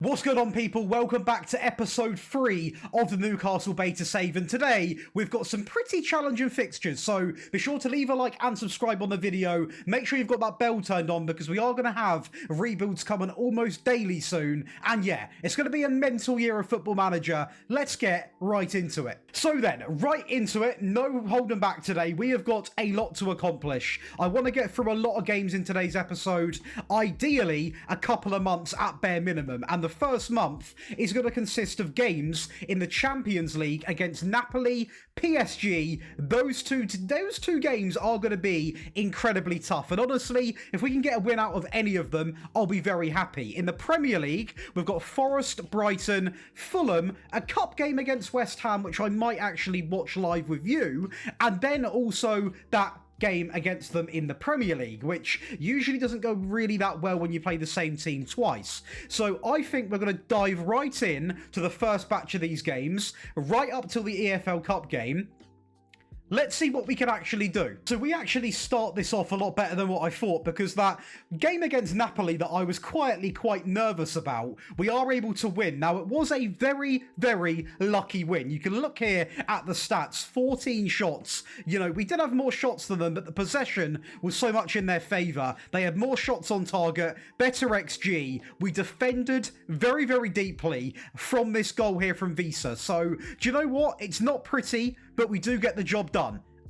What's going on, people? Welcome back to episode 3 of the Newcastle beta save, and today we've got some pretty challenging fixtures, so be sure to leave a like and subscribe on the video. Make sure you've got that bell turned on because we are going to have rebuilds coming almost daily soon, and yeah, it's going to be a mental year of Football Manager. Let's get right into it. So then, right into it, no holding back today. We have got a lot to accomplish. I want to get through a lot of games in today's episode, ideally a couple of months at bare minimum, and the first month is going to consist of games in the Champions League against Napoli, PSG. Those two games are going to be incredibly tough, and honestly, if we can get a win out of any of them, I'll be very happy. In the Premier League, we've got Forest, Brighton, Fulham, a cup game against West Ham, which I might actually watch live with you, and then also that game against them in the Premier League, which usually doesn't go really that well when you play the same team twice. So I think we're going to dive right in to the first batch of these games, right up till the EFL Cup game. Let's see what we can actually do. So we actually start this off a lot better than what I thought, because that game against Napoli that I was quietly quite nervous about, we are able to win. Now, it was a very, very lucky win. You can look here at the stats, 14 shots. You know, we did have more shots than them, but the possession was so much in their favour. They had more shots on target, better XG. We defended very, very deeply from this goal here from Visa. So, do you know what? It's not pretty, but we do get the job done.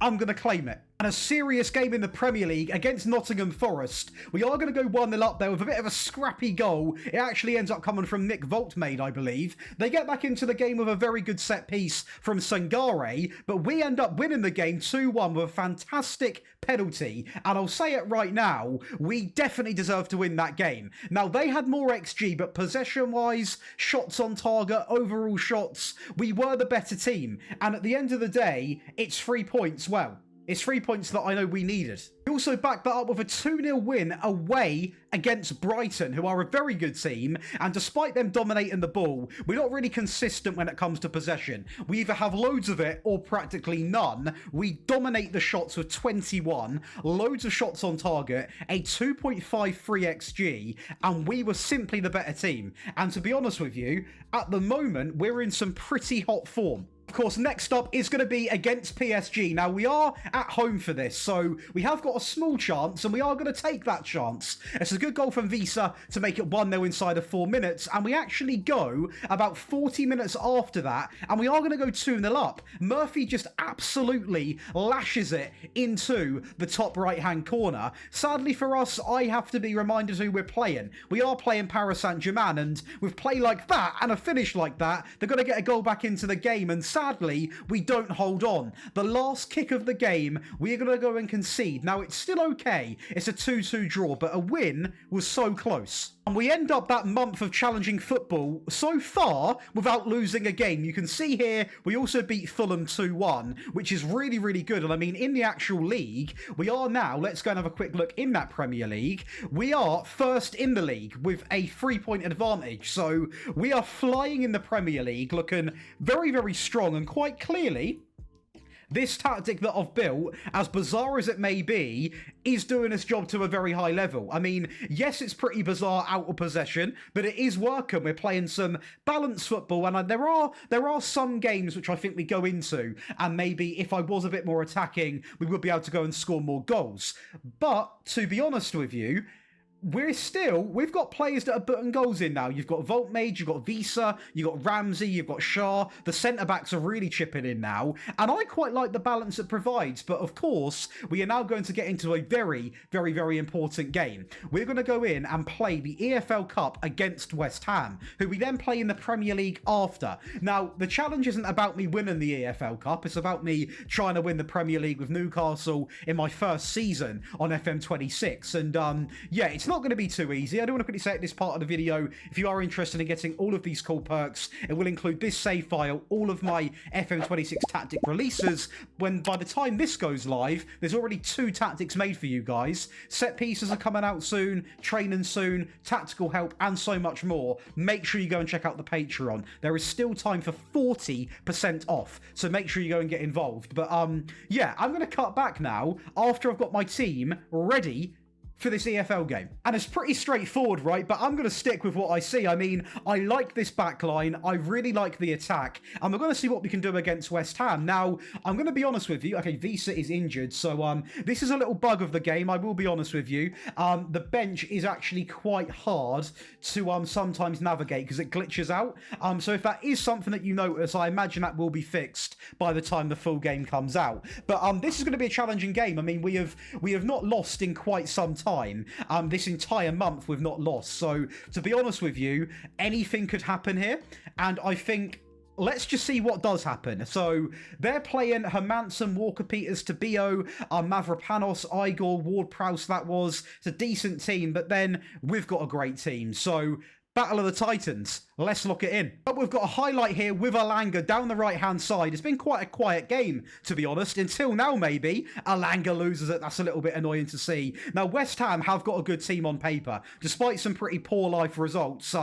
I'm going to claim it. And a serious game in the Premier League against Nottingham Forest. We are going to go 1-0 up there with a bit of a scrappy goal. It actually ends up coming from Nick Voltmade, I believe. They get back into the game with a very good set piece from Sangare, but we end up winning the game 2-1 with a fantastic penalty. And I'll say it right now, we definitely deserve to win that game. Now, they had more XG, but possession-wise, shots on target, overall shots, we were the better team. And at the end of the day, it's 3 points. Well, it's 3 points that I know we needed. We also backed that up with a 2-0 win away against Brighton, who are a very good team, and despite them dominating the ball, we're not really consistent when it comes to possession. We either have loads of it or practically none. We dominate the shots with 21, loads of shots on target, a 2.53 XG, and we were simply the better team. And to be honest with you, at the moment, we're in some pretty hot form. Of course, next up is going to be against PSG. Now, we are at home for this, so we have got a small chance, and we are going to take that chance. It's a good goal from Visa to make it 1-0 inside of 4 minutes, and we actually go about 40 minutes after that, and we are going to go 2-0 up. Murphy just absolutely lashes it into the top right-hand corner. Sadly for us, I have to be reminded who we're playing. We are playing Paris Saint-Germain, and with play like that and a finish like that, they're going to get a goal back into the game, and sadly, we don't hold on. The last kick of the game, we're going to go and concede. Now, it's still okay. It's a 2-2 draw, but a win was so close. And we end up that month of challenging football so far without losing a game. You can see here, we also beat Fulham 2-1, which is really, really good. And I mean, in the actual league, we are now, let's go and have a quick look in that Premier League. We are first in the league with a 3-point advantage. So we are flying in the Premier League, looking very, very strong, and quite clearly, this tactic that I've built, as bizarre as it may be, is doing its job to a very high level. I mean, yes, it's pretty bizarre out of possession, but it is working. We're playing some balanced football, and there are some games which I think we go into, and maybe if I was a bit more attacking, we would be able to go and score more goals. But, to be honest with you, we've got players that are putting goals in now. You've got Voltmade, you've got Visa, you've got Ramsey, you've got Shah. The centre-backs are really chipping in now. And I quite like the balance it provides. But of course, we are now going to get into a very, very, very important game. We're going to go in and play the EFL Cup against West Ham, who we then play in the Premier League after. Now, the challenge isn't about me winning the EFL Cup. It's about me trying to win the Premier League with Newcastle in my first season on FM26. And yeah, it's not going to be too easy. I do want to quickly say at this part of the video, if you are interested in getting all of these cool perks, it will include this save file, all of my FM26 tactic releases. When by the time this goes live, there's already 2 tactics made for you guys. Set pieces are coming out soon, training soon, tactical help, and so much more. Make sure you go and check out the Patreon. There is still time for 40% off, so make sure you go and get involved. But yeah, I'm going to cut back now after I've got my team ready for this EFL game. And it's pretty straightforward, right? But I'm going to stick with what I see. I mean, I like this back line. I really like the attack. And we're going to see what we can do against West Ham. Now, I'm going to be honest with you. Okay, Visa is injured. So this is a little bug of the game. I will be honest with you. The bench is actually quite hard to sometimes navigate because it glitches out. So if that is something that you notice, I imagine that will be fixed by the time the full game comes out. But this is going to be a challenging game. I mean, we have not lost in quite some time. This entire month we've not lost. So to be honest with you, anything could happen here. And I think let's just see what does happen. So they're playing Hermansen, Walker-Peters, Tabio, Mavropanos, Igor, Ward-Prowse. That was it's a decent team, but then we've got a great team. So Battle of the Titans. Let's lock it in. But we've got a highlight here with Alanga down the right-hand side. It's been quite a quiet game, to be honest. Until now, maybe. Alanga loses it. That's a little bit annoying to see. Now, West Ham have got a good team on paper. Despite some pretty poor life results,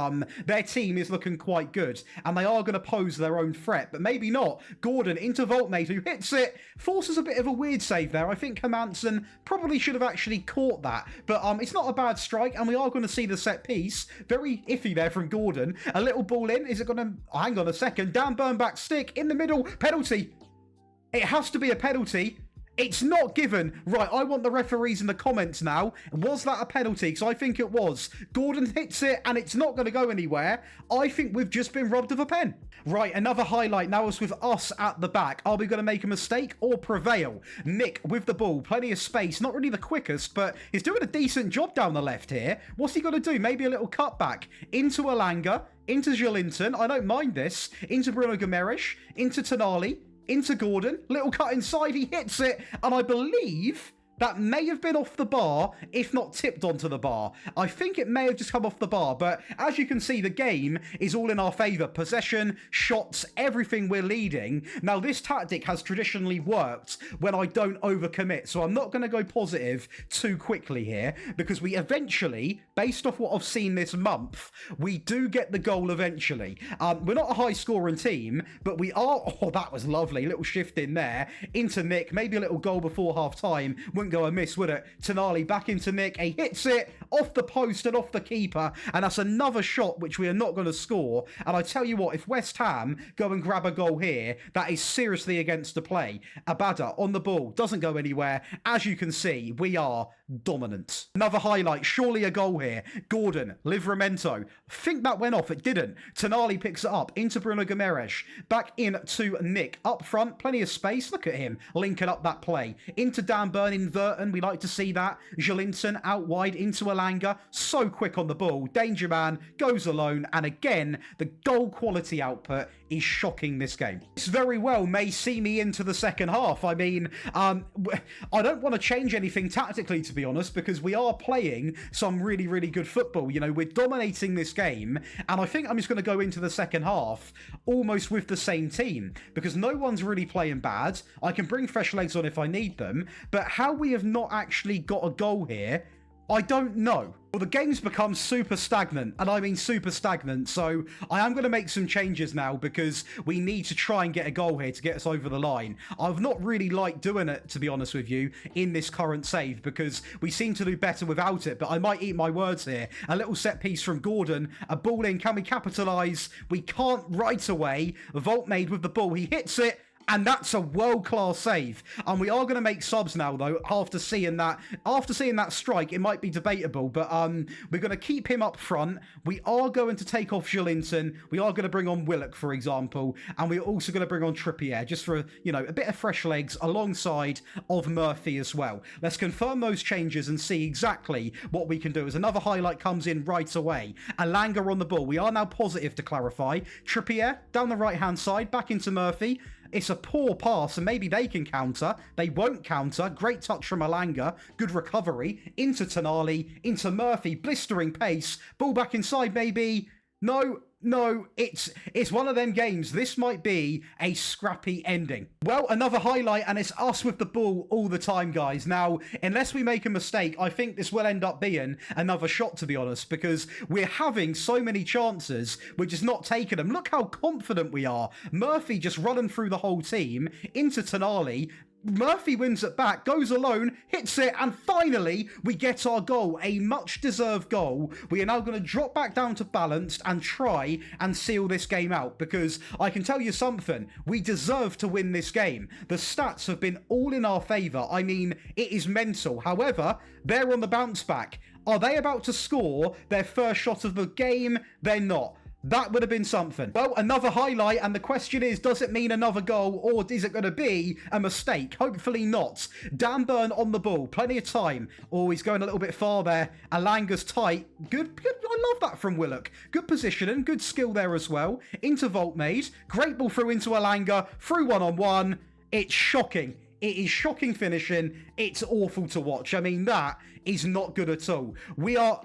their team is looking quite good. And they are going to pose their own threat, but maybe not. Gordon into Voltmate, who hits it. Forces a bit of a weird save there. I think Hermansen probably should have actually caught that. But it's not a bad strike, and we are going to see the set piece. Very iffy there from Gordon. A little ball in. Is it going to... hang on a second. Dan Burnback stick in the middle. Penalty. It has to be a penalty. It's not given. Right, I want the referees in the comments now. Was that a penalty? Because I think it was. Gordon hits it and it's not going to go anywhere. I think we've just been robbed of a pen. Right, another highlight. Now it's with us at the back. Are we going to make a mistake or prevail? Nick with the ball. Plenty of space. Not really the quickest, but he's doing a decent job down the left here. What's he going to do? Maybe a little cutback. Into Alanga. Into Jolinton. I don't mind this. Into Bruno Gomes. Into Tonali. Into Gordon, little cut inside, he hits it, and I believe that may have been off the bar, if not tipped onto the bar. I think it may have just come off the bar, but as you can see, the game is all in our favour. Possession, shots, everything we're leading. Now, this tactic has traditionally worked when I don't overcommit, so I'm not going to go positive too quickly here, because we eventually, based off what I've seen this month, we do get the goal eventually. We're not a high-scoring team, but we are... oh, that was lovely. Little shift in there. Into Nick, maybe a little goal before half-time. Wouldn't go amiss, would it? Tonali back into Nick. He hits it off the post and off the keeper, and that's another shot which we are not going to score. And I tell you what, if West Ham go and grab a goal here, that is seriously against the play. Abada on the ball, doesn't go anywhere. As you can see, we are dominant. Another highlight, surely a goal here. Gordon, Livramento. Think that went off, it didn't. Tonali picks it up into Bruno Gomes. Back in to Nick. Up front, plenty of space. Look at him linking up that play. Into Dan Burn, Verton, we like to see that. Jolinton out wide into Alanga. So quick on the ball. Danger man goes alone. And again, the goal quality output is shocking this game. This very well may see me into the second half. I mean, I don't want to change anything tactically, to be honest, because we are playing some really, really good football. You know, we're dominating this game. And I think I'm just going to go into the second half almost with the same team, because no one's really playing bad. I can bring fresh legs on if I need them. But how we have not actually got a goal here, I don't know. Well, the game's become super stagnant, and I mean super stagnant, so I am going to make some changes now because we need to try and get a goal here to get us over the line. I've not really liked doing it, to be honest with you, in this current save because we seem to do better without it, but I might eat my words here. A little set piece from Gordon, a ball in, can we capitalise? We can't right away. Voltmate with the ball, he hits it. And that's a world-class save. And we are going to make subs now, though, after seeing that strike. It might be debatable, but we're going to keep him up front. We are going to take off Jolinton. We are going to bring on Willock, for example. And we're also going to bring on Trippier, just for, you know, a bit of fresh legs alongside of Murphy as well. Let's confirm those changes and see exactly what we can do as another highlight comes in right away. Alanga on the ball. We are now positive, to clarify. Trippier down the right-hand side, back into Murphy. It's a poor pass, and maybe they can counter. They won't counter. Great touch from Alanga. Good recovery. Into Tonali. Into Murphy. Blistering pace. Ball back inside, maybe. No, it's one of them games. This might be a scrappy ending. Well, another highlight, and it's us with the ball all the time, guys. Now, unless we make a mistake, I think this will end up being another shot, to be honest, because we're having so many chances, we're just not taking them. Look how confident we are. Murphy just running through the whole team into Tonali. Murphy wins it back, goes alone, hits it, and finally we get our goal, a much-deserved goal. We are now going to drop back down to balanced and try and seal this game out, because I can tell you something, we deserve to win this game. The stats have been all in our favour. I mean, it is mental. However, they're on the bounce back. Are they about to score their first shot of the game? They're not. That would have been something. Well, another highlight, and the question is, does it mean another goal, or is it going to be a mistake? Hopefully not. Dan Burn on the ball, plenty of time. Oh, he's going a little bit far there. Alanga's tight. Good. I love that from Willock. Good positioning, good skill there as well. Into Voltmaid. Great ball through into Alanga. Through one-on-one. It's shocking. It is shocking finishing. It's awful to watch. I mean, that is not good at all. We are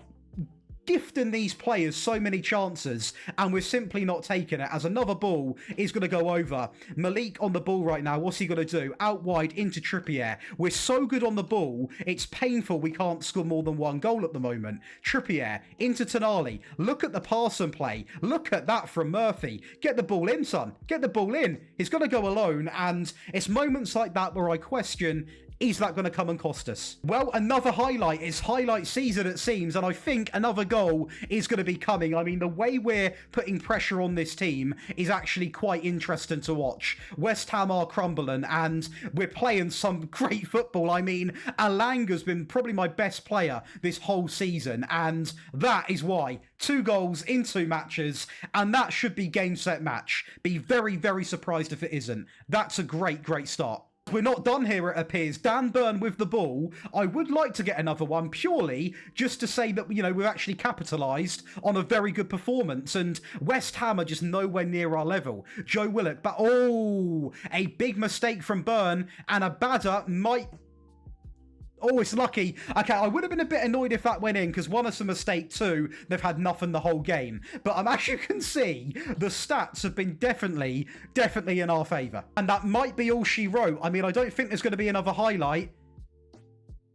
gifting these players so many chances, and we're simply not taking it, as another ball is going to go over. Malik on the ball right now. What's he going to do? Out wide into Trippier. We're so good on the ball, it's painful we can't score more than one goal at the moment. Trippier into Tonali. Look at the pass and play. Look at that from Murphy. Get the ball in, son. Get the ball in. He's going to go alone, and it's moments like that where I question, is that going to come and cost us? Well, another highlight. It's highlight season, it seems, and I think another goal is going to be coming. I mean, the way we're putting pressure on this team is actually quite interesting to watch. West Ham are crumbling, and we're playing some great football. I mean, Alanga's been probably my best player this whole season, and that is why. 2 goals in 2 matches, and that should be game, set, match. Be very, very surprised if it isn't. That's a great, great start. We're not done here, it appears. Dan Burn with the ball. I would like to get another one, purely just to say that, you know, we've actually capitalised on a very good performance, and West Ham are just nowhere near our level. Joe Willock, but oh, a big mistake from Burn, and Abada might... Oh, it's lucky. Okay, I would have been a bit annoyed if that went in, because one, it's a mistake, 2, they've had nothing the whole game. But as you can see, the stats have been definitely in our favour. And that might be all she wrote. I mean, I don't think there's going to be another highlight.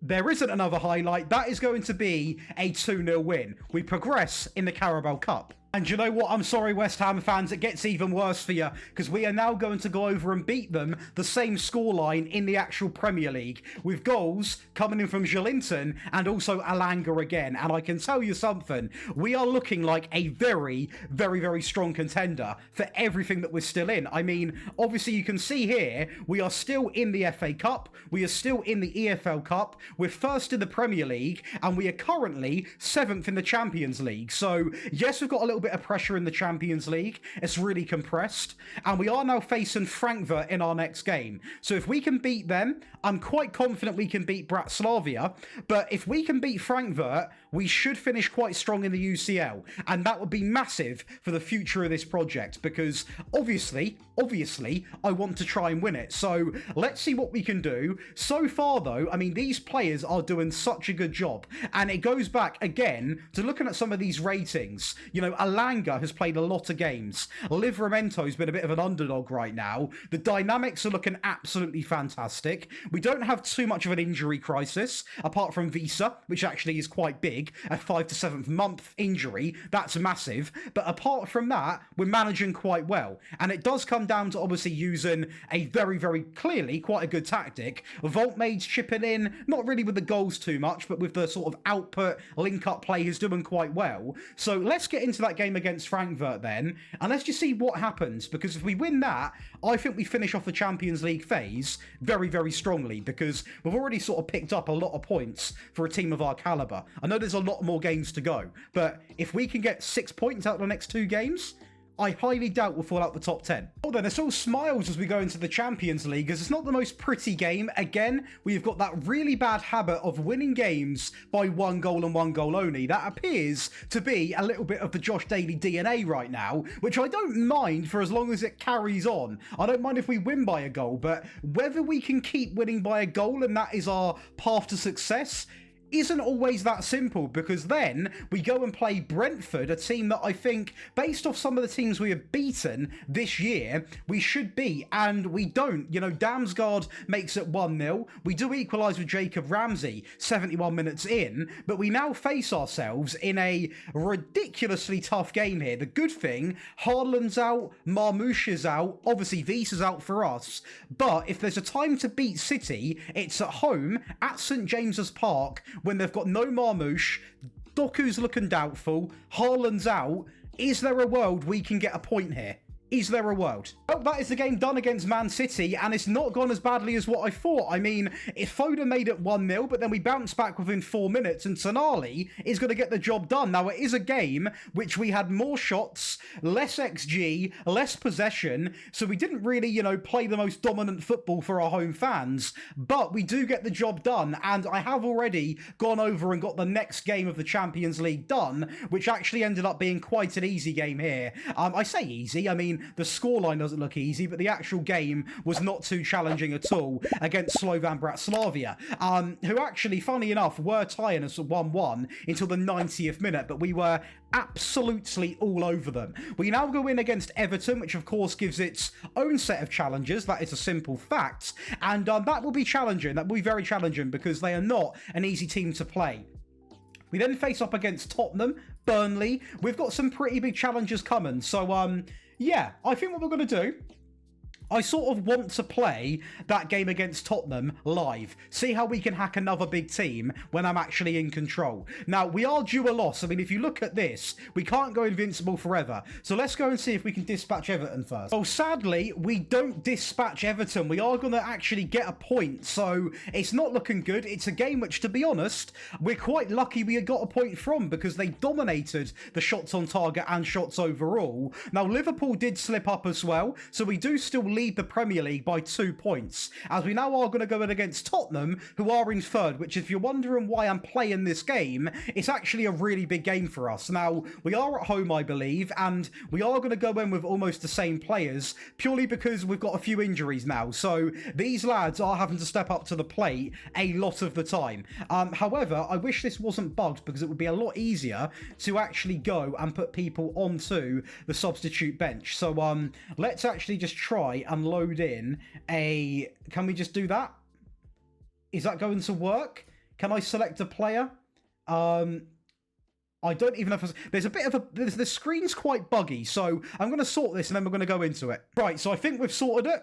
There isn't another highlight. That is going to be a 2-0 win. We progress in the Carabao Cup. And you know what? I'm sorry, West Ham fans, it gets even worse for you, because we are now going to go over and beat them the same scoreline in the actual Premier League, with goals coming in from Joelinton and also Alanga again. And I can tell you something, we are looking like a very, very, very strong contender for everything that we're still in. I mean, obviously you can see here, we are still in the FA Cup, we are still in the EFL Cup, we're first in the Premier League, and we are currently 7th in the Champions League. So, yes, we've got a little bit of pressure in the Champions League. It's really compressed, and we are now facing Frankfurt in our next game. So if we can beat them, I'm quite confident we can beat Bratislava, but if we can beat Frankfurt, we should finish quite strong in the UCL, and that would be massive for the future of this project, because obviously, I want to try and win it. So let's see what we can do. So far though, I mean, these players are doing such a good job, and it goes back again to looking at some of these ratings. You know, Alanga has played a lot of games. Livramento's been a bit of an underdog right now. The dynamics are looking absolutely fantastic. We don't have too much of an injury crisis, apart from Visa, which actually is quite big, a 5 to 7th month injury. That's massive. But apart from that, we're managing quite well. And it does come down to obviously using a very, very clearly quite a good tactic. Voltmaid's chipping in, not really with the goals too much, but with the sort of output link-up play he's doing quite well. So let's get into that game against Frankfurt then, and let's just see what happens, because if we win that, I think we finish off the Champions League phase very, very strongly, because we've already sort of picked up a lot of points for a team of our calibre. I know there's a lot more games to go, but if we can get 6 points out of the next 2 games, I highly doubt we'll fall out the top 10. Well then, it's all smiles as we go into the Champions League, as it's not the most pretty game. Again, we've got that really bad habit of winning games by 1 goal and 1 goal only. That appears to be a little bit of the Josh Daly DNA right now, which I don't mind for as long as it carries on. I don't mind if we win by a goal, but whether we can keep winning by a goal and that is our path to success, isn't always that simple, because then we go and play Brentford, a team that I think, based off some of the teams we have beaten this year, we should beat, and we don't. You know, Damsgaard makes it 1-0. We do equalise with Jacob Ramsey 71 minutes in, but we now face ourselves in a ridiculously tough game here. The good thing, Haaland's out, Marmoush is out, obviously Wies is out for us, but if there's a time to beat City, it's at home at St James's Park, when they've got no Marmoush, Doku's looking doubtful, Haaland's out. Is there a world we can get a point here? Is there a world? Well, that is the game done against Man City, and it's not gone as badly as what I thought. I mean, if Foden made it 1-0, but then we bounced back within 4 minutes, and Tonali is going to get the job done. Now, it is a game which we had more shots, less XG, less possession, so we didn't really, you know, play the most dominant football for our home fans, but we do get the job done, and I have already gone over and got the next game of the Champions League done, which actually ended up being quite an easy game here. I say easy, I mean, the scoreline doesn't look easy, but the actual game was not too challenging at all against Slovan Bratislava, who actually, funny enough, were tying us at 1-1 until the 90th minute, but we were absolutely all over them. We now go in against Everton, which of course gives its own set of challenges. That is a simple fact, and that will be challenging. That will be very challenging, because they are not an easy team to play. We then face up against Tottenham, Burnley. We've got some pretty big challenges coming, so yeah, I think what we're going to do, I sort of want to play that game against Tottenham live. See how we can hack another big team when I'm actually in control. Now, we are due a loss. I mean, if you look at this, we can't go invincible forever. So let's go and see if we can dispatch Everton first. Well, sadly, we don't dispatch Everton. We are going to actually get a point. So it's not looking good. It's a game which, to be honest, we're quite lucky we got a point from, because they dominated the shots on target and shots overall. Now, Liverpool did slip up as well. So we do still lead the Premier League by 2 points, as we now are going to go in against Tottenham, who are in third, which, if you're wondering why I'm playing this game, it's actually a really big game for us. Now, we are at home, I believe, and we are going to go in with almost the same players, purely because we've got a few injuries now, so these lads are having to step up to the plate a lot of the time. However, I wish this wasn't bugged, because it would be a lot easier to actually go and put people onto the substitute bench. So let's actually just try and load in a... Can we just do that? Is that going to work? Can I select a player? I don't even know if... There's a bit of a... The screen's quite buggy, so I'm going to sort this and then we're going to go into it. Right, so I think we've sorted it.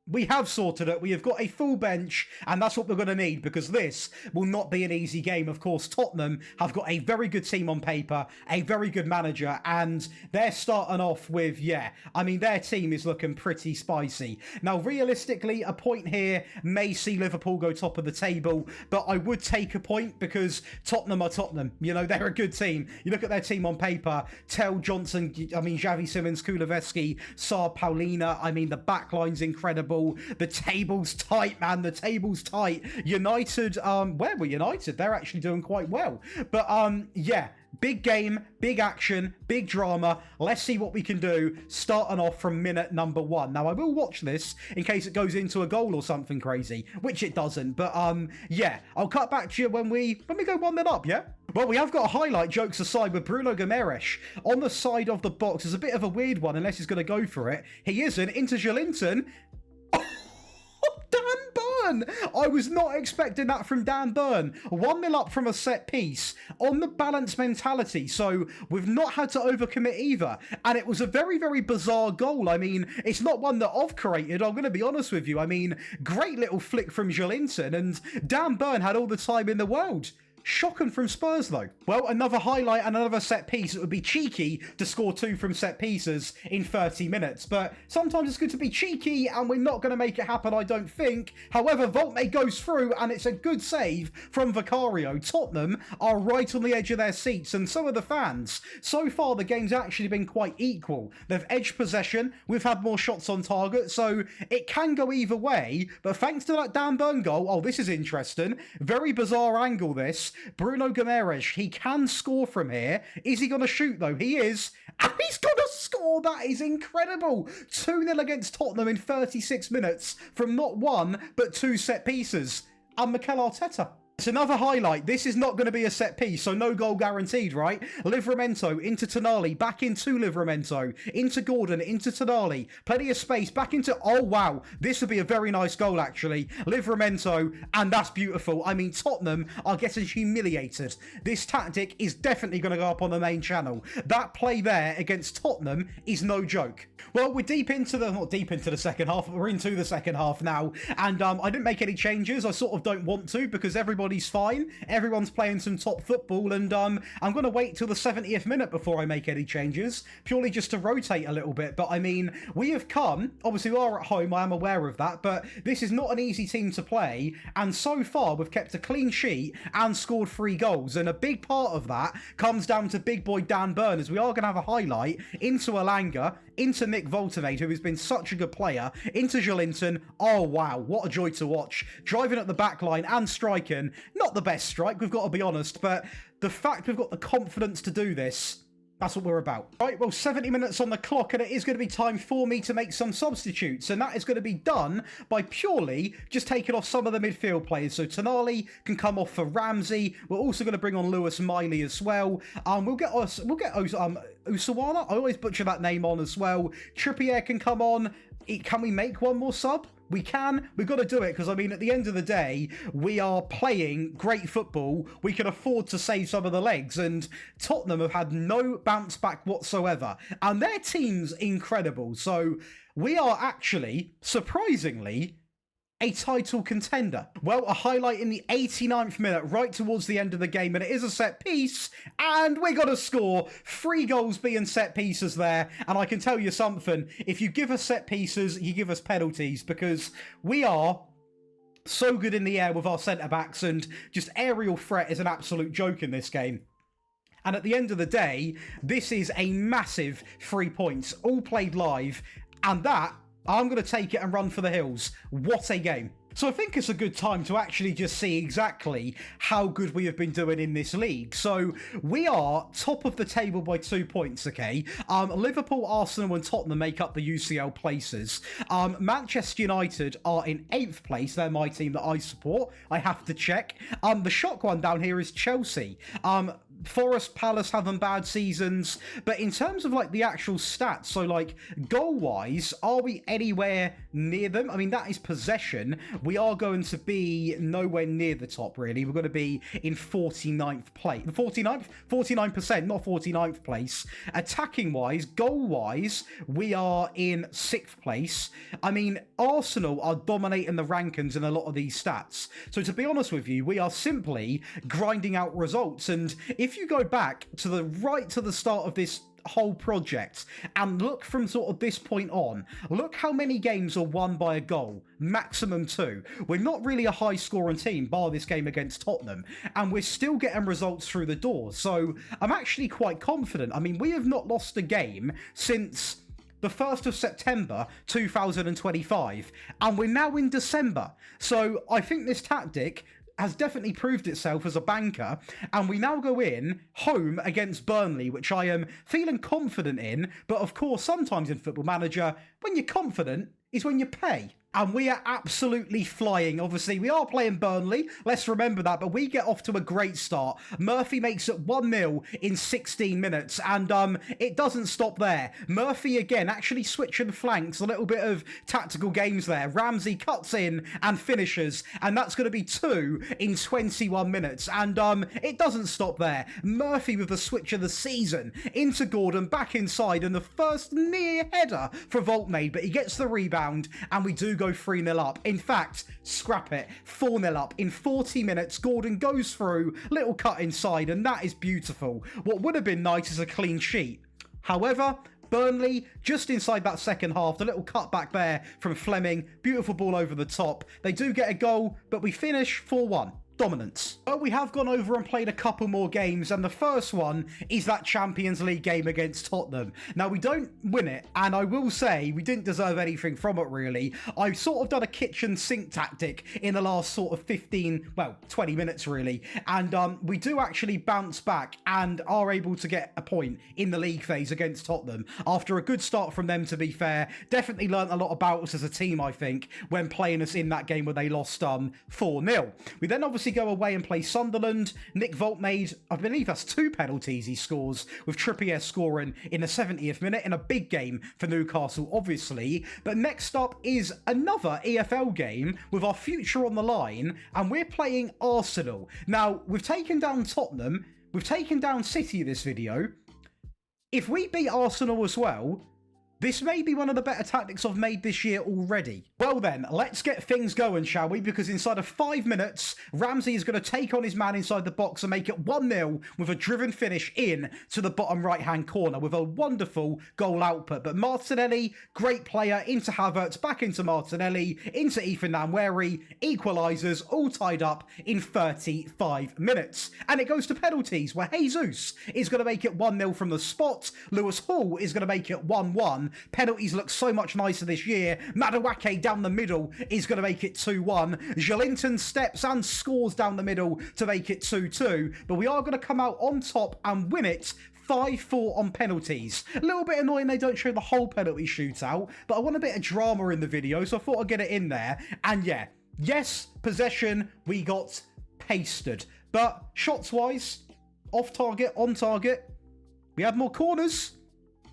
We have sorted it. We have got a full bench, and that's what we're going to need, because this will not be an easy game. Of course, Tottenham have got a very good team on paper, a very good manager, and they're starting off with, yeah, I mean, their team is looking pretty spicy. Now, realistically, a point here may see Liverpool go top of the table, but I would take a point, because Tottenham are Tottenham. You know, they're a good team. You look at their team on paper, Tell, Johnson, I mean, Xavi Simons, Kuleveski, Saar, Paulina, I mean, the backline's incredible. The table's tight, man. The table's tight. United, where were United? They're actually doing quite well. But, yeah, big game, big action, big drama. Let's see what we can do, starting off from minute number 1. Now, I will watch this in case it goes into a goal or something crazy, which it doesn't. But, yeah, I'll cut back to you when we go 1-0 up, yeah? Well, we have got a highlight, jokes aside, with Bruno Guimaraes on the side of the box. It's a bit of a weird one, unless he's going to go for it. He isn't. Into Joelinton. Dan Burn! I was not expecting that from Dan Burn. 1-0 up from a set piece on the balanced mentality, so we've not had to overcommit either. And it was a very, very bizarre goal. I mean, it's not one that I've created, I'm going to be honest with you. I mean, great little flick from Joelinton, and Dan Burn had all the time in the world. Shocking from Spurs, though. Well, another highlight and another set piece. It would be cheeky to score 2 from set pieces in 30 minutes, but sometimes it's good to be cheeky, and we're not going to make it happen, I don't think. However, Voltme goes through, and it's a good save from Vicario. Tottenham are right on the edge of their seats, and so are the fans. So far, the game's actually been quite equal. They've edged possession. We've had more shots on target, so it can go either way, but thanks to that Dan Burn goal, oh, this is interesting. Very bizarre angle, this. Bruno Guimaraes, he can score from here. Is he going to shoot, though? He is. And he's going to score. That is incredible. 2-0 against Tottenham in 36 minutes from not 1, but 2 set pieces. And Mikel Arteta. It's another highlight. This is not going to be a set piece, so no goal guaranteed, right? Livramento into Tonali, back into Livramento, into Gordon, into Tonali. Plenty of space, back into... Oh, wow. This would be a very nice goal, actually. Livramento, and that's beautiful. I mean, Tottenham are getting humiliated. This tactic is definitely going to go up on the main channel. That play there against Tottenham is no joke. Well, we're deep into the... Not deep into the second half, but we're into the second half now. And I didn't make any changes. I sort of don't want to, because everybody's fine. Everyone's playing some top football, and I'm going to wait till the 70th minute before I make any changes, purely just to rotate a little bit. But I mean, we have come, obviously we are at home, I am aware of that, but this is not an easy team to play, and so far we've kept a clean sheet and scored 3 goals, and a big part of that comes down to big boy Dan Burn, as we are going to have a highlight into Alanga, into Nick Voltemade, who has been such a good player, into Jolinton. Oh wow, what a joy to watch. Driving at the back line and striking. Not the best strike, we've got to be honest, but the fact we've got the confidence to do this, that's what we're about. Right, well, 70 minutes on the clock, and it is going to be time for me to make some substitutes, and that is going to be done by purely just taking off some of the midfield players. So Tonali can come off for Ramsey. We're also going to bring on Lewis Miley as well. We'll get Usawana. I always butcher that name on as well. Trippier can come on. Can we make one more sub? We can. We've got to do it because, I mean, at the end of the day, we are playing great football. We can afford to save some of the legs, and Tottenham have had no bounce back whatsoever, and their team's incredible. So we are actually, surprisingly, a title contender. Well, a highlight in the 89th minute, right towards the end of the game, and it is a set piece, and we got to score. 3 goals being set pieces there, and I can tell you something, if you give us set pieces, you give us penalties, because we are so good in the air with our centre-backs, and just aerial threat is an absolute joke in this game. And at the end of the day, this is a massive 3 points, all played live, and that, I'm going to take it and run for the hills. What a game. So I think it's a good time to actually just see exactly how good we have been doing in this league. So we are top of the table by 2 points, okay? Liverpool, Arsenal and Tottenham make up the UCL places. Manchester United are in 8th place. They're my team that I support. I have to check. The shock one down here is Chelsea. Forest, Palace having bad seasons, but in terms of like the actual stats, so like goal wise, are we anywhere near them? I mean, that is possession. We are going to be nowhere near the top, really. We're going to be in 49th place. 49%, not 49th place. Attacking wise, goal wise, we are in 6th place. I mean, Arsenal are dominating the rankings in a lot of these stats. So to be honest with you, we are simply grinding out results. And if you go back to the start of this whole project and look from sort of this point on, look how many games are won by a goal, maximum 2. We're not really a high scoring team, bar this game against Tottenham, and we're still getting results through the door. So I'm actually quite confident. I mean, we have not lost a game since the 1st of September 2025, and we're now in December. So I think this tactic has definitely proved itself as a banker, and we now go in home against Burnley, which I am feeling confident in, but of course sometimes in Football Manager, when you're confident is when you pay. And we are absolutely flying. Obviously, we are playing Burnley. Let's remember that. But we get off to a great start. Murphy makes it 1-0 in 16 minutes. And it doesn't stop there. Murphy, again, actually switching flanks. A little bit of tactical games there. Ramsey cuts in and finishes. And that's going to be 2 in 21 minutes. And it doesn't stop there. Murphy with the switch of the season. Into Gordon, back inside. And the first near header for Voltemade. But he gets the rebound. And we do go 3-0 up. In fact, scrap it, 4-0 up. In 40 minutes, Gordon goes through, little cut inside, and that is beautiful. What would have been nice is a clean sheet. However, Burnley, just inside that second half, the little cut back there from Fleming, beautiful ball over the top. They do get a goal, but we finish 4-1. Dominance. But we have gone over and played a couple more games, and the first one is that Champions League game against Tottenham. Now, we don't win it, and I will say we didn't deserve anything from it, really. I've sort of done a kitchen sink tactic in the last sort of 20 minutes, really, and we do actually bounce back and are able to get a point in the league phase against Tottenham after a good start from them, to be fair. Definitely learnt a lot about us as a team, I think, when playing us in that game where they lost 4-0. We then obviously Chelsea go away and play Sunderland. Nick Volt made, I believe that's 2 penalties he scores, with Trippier scoring in the 70th minute in a big game for Newcastle, obviously. But next up is another EFL game with our future on the line, and we're playing Arsenal. Now, we've taken down Tottenham, we've taken down City this video. If we beat Arsenal as well, this may be one of the better tactics I've made this year already. Well then, let's get things going, shall we? Because inside of 5 minutes, Ramsey is going to take on his man inside the box and make it 1-0 with a driven finish in to the bottom right-hand corner with a wonderful goal output. But Martinelli, great player, into Havertz, back into Martinelli, into Ethan Nwaneri, equalisers, all tied up in 35 minutes. And it goes to penalties, where Jesus is going to make it 1-0 from the spot. Lewis Hall is going to make it 1-1. Penalties look so much nicer this year. Madueke down the middle is going to make it 2-1. Joelinton steps and scores down the middle to make it 2-2. But we are going to come out on top and win it 5-4 on penalties. A little bit annoying they don't show the whole penalty shootout, but I want a bit of drama in the video, so I thought I'd get it in there. And yeah, yes, possession, we got pasted. But shots-wise, off target, on target, we had more corners.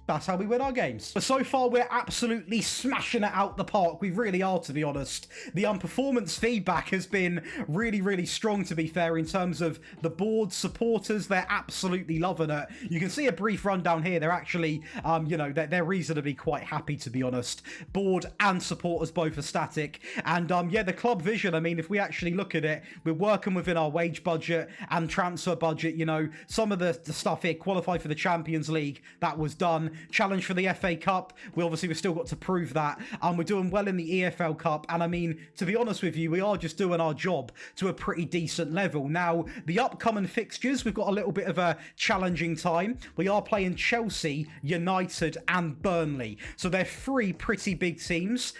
That's how we win our games. But so far, we're absolutely smashing it out the park. We really are, to be honest. The performance feedback has been really, really strong, to be fair, in terms of the board supporters. They're absolutely loving it. You can see a brief rundown here. They're actually, you know, they're reasonably quite happy, to be honest. Board and supporters both ecstatic. And yeah, the club vision, I mean, if we actually look at it, we're working within our wage budget and transfer budget. You know, some of the stuff here, qualify for the Champions League, that was done. Challenge for the FA Cup, we've still got to prove that. We're doing well in the EFL Cup, and I mean, to be honest with you, we are just doing our job to a pretty decent level. Now, the upcoming fixtures, we've got a little bit of a challenging time. We are playing Chelsea, United, and Burnley. So they're 3 pretty big teams,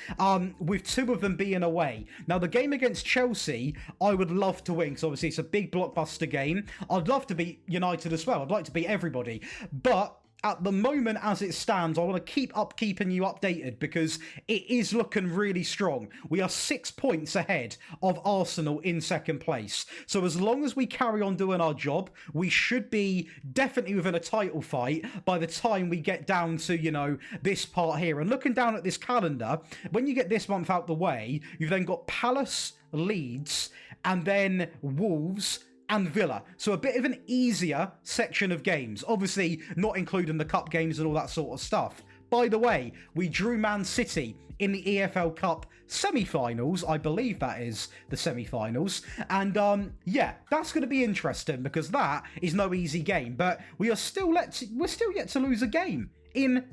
with 2 of them being away. Now, the game against Chelsea, I would love to win, because obviously it's a big blockbuster game. I'd love to beat United as well. I'd like to beat everybody. But at the moment, as it stands, I want to keeping you updated because it is looking really strong. We are 6 points ahead of Arsenal in second place. So as long as we carry on doing our job, we should be definitely within a title fight by the time we get down to, you know, this part here. And looking down at this calendar, when you get this month out the way, you've then got Palace, Leeds, and then Wolves, and Villa. So a bit of an easier section of games. Obviously, not including the cup games and all that sort of stuff. By the way, we drew Man City in the EFL Cup semi-finals. I believe that is the semi-finals. And yeah, that's going to be interesting because that is no easy game. But we're still yet to lose a game in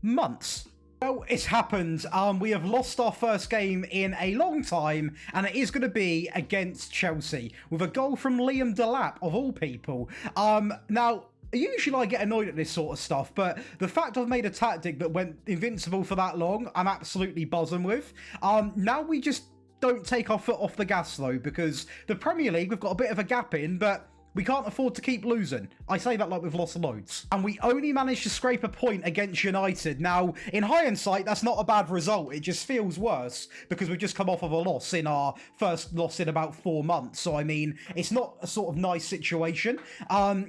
months. Well, it's happened. We have lost our first game in a long time, and it is going to be against Chelsea with a goal from Liam Delap, of all people. Now, usually I get annoyed at this sort of stuff, but the fact I've made a tactic that went invincible for that long, I'm absolutely buzzing with. Now we just don't take our foot off the gas, though, because the Premier League, we've got a bit of a gap in, but we can't afford to keep losing. I say that like we've lost loads. And we only managed to scrape a point against United. Now, in hindsight, that's not a bad result. It just feels worse because we've just come off of a loss in our first loss in about 4 months. So, I mean, it's not a sort of nice situation.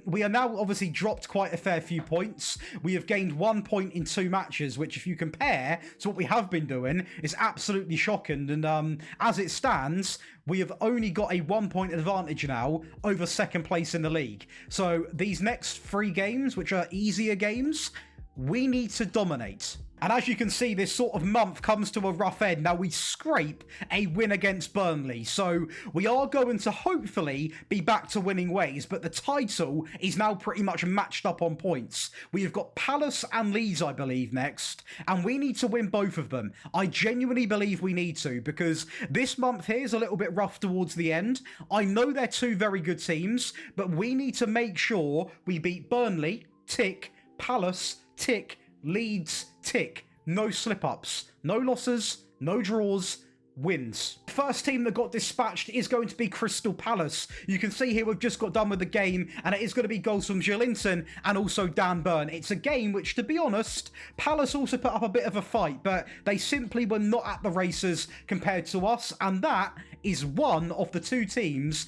We are now obviously dropped quite a fair few points. We have gained 1 point in 2 matches, which if you compare to what we have been doing, is absolutely shocking. And as it stands, we have only got a 1 point advantage now over second place in the league. So these next 3 games, which are easier games, we need to dominate. And as you can see, this sort of month comes to a rough end. Now, we scrape a win against Burnley. So we are going to hopefully be back to winning ways. But the title is now pretty much matched up on points. We have got Palace and Leeds, I believe, next. And we need to win both of them. I genuinely believe we need to. Because this month here is a little bit rough towards the end. I know they're 2 very good teams. But we need to make sure we beat Burnley, tick, Palace, tick, Leeds, tick. No slip-ups, no losses, no draws, wins. First team that got dispatched is going to be Crystal Palace. You can see here we've just got done with the game, and it is going to be goals from Joelinton and also Dan Burn. It's a game which, to be honest, Palace also put up a bit of a fight, but they simply were not at the races compared to us, and that is one of the three teams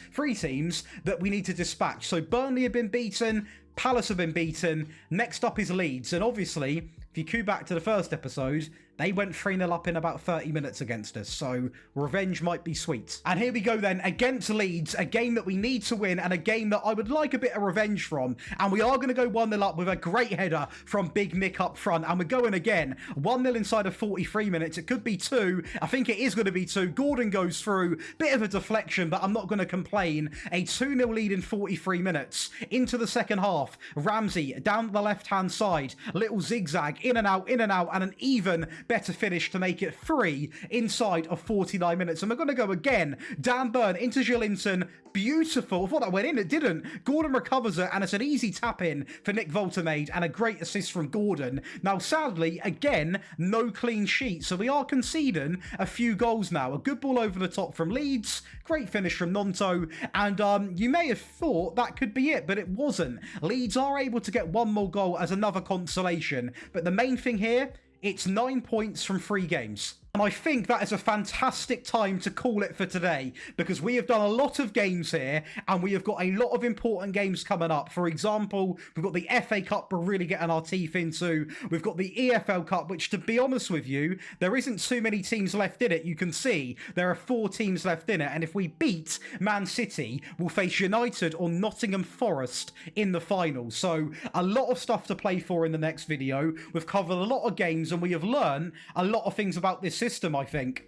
that we need to dispatch. So Burnley have been beaten, Palace have been beaten, next up is Leeds, and obviously, if you cue back to the first episode, they went 3-0 up in about 30 minutes against us, so revenge might be sweet. And here we go then, against Leeds, a game that we need to win, and a game that I would like a bit of revenge from. And we are going to go 1-0 up with a great header from Big Mick up front, and we're going again. 1-0 inside of 43 minutes, it could be 2, I think it is going to be 2. Gordon goes through, bit of a deflection, but I'm not going to complain. A 2-0 lead in 43 minutes. Into the second half, Ramsey down the left-hand side, little zigzag, in and out, and an even better finish to make it 3 inside of 49 minutes. And we're going to go again. Dan Burn into Joelinton. Beautiful. I thought that went in. It didn't. Gordon recovers it, and it's an easy tap-in for Nick Voltemade, and a great assist from Gordon. Now, sadly, again, no clean sheet. So we are conceding a few goals now. A good ball over the top from Leeds. Great finish from Nonto. And you may have thought that could be it, but it wasn't. Leeds are able to get one more goal as another consolation. But the main thing here, it's 9 points from 3 games. And I think that is a fantastic time to call it for today, because we have done a lot of games here, and we have got a lot of important games coming up. For example, we've got the FA Cup we're really getting our teeth into. We've got the EFL Cup, which, to be honest with you, there isn't too many teams left in it. You can see there are 4 teams left in it, and if we beat Man City, we'll face United or Nottingham Forest in the final. So a lot of stuff to play for in the next video. We've covered a lot of games, and we have learned a lot of things about this system, I think.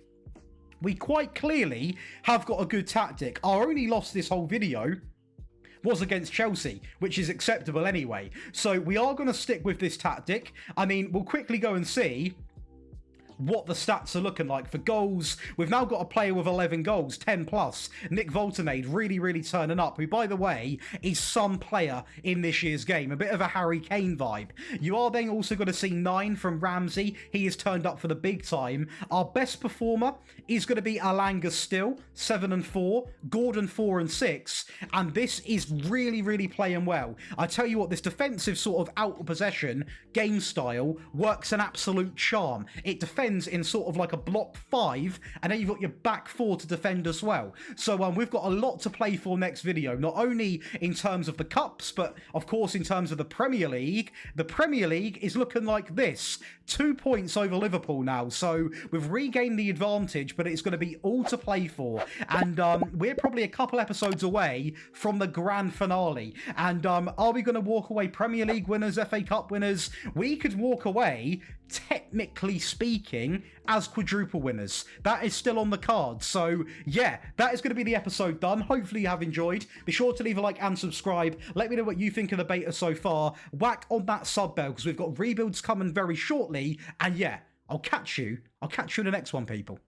We quite clearly have got a good tactic. Our only loss this whole video was against Chelsea, which is acceptable anyway. So we are going to stick with this tactic. I mean, we'll quickly go and see what the stats are looking like for goals. We've now got a player with 11 goals, 10 plus. Nick Voltemade really turning up, who, by the way, is some player in this year's game. A bit of a Harry Kane vibe. You are then also going to see 9 from Ramsey. He has turned up for the big time. Our best performer is going to be Alanga still, 7 and 4. Gordon 4 and 6. And this is really playing well. I tell you what, this defensive sort of out of possession game style works an absolute charm. It defends in sort of like a block 5, and then you've got your back 4 to defend as well. So we've got a lot to play for next video, not only in terms of the cups, but of course in terms of the Premier League. The Premier League is looking like this: 2 points over Liverpool now, so we've regained the advantage, but it's going to be all to play for. And we're probably a couple episodes away from the grand finale. And are we going to walk away Premier League winners, FA Cup winners? We could walk away, technically speaking, as quadruple winners. That is still on the card. So yeah, that is going to be the episode done. Hopefully you have enjoyed. Be sure to leave a like and subscribe. Let me know what you think of the beta so far. Whack on that sub bell, because we've got rebuilds coming very shortly. And yeah, I'll catch you in the next one, people.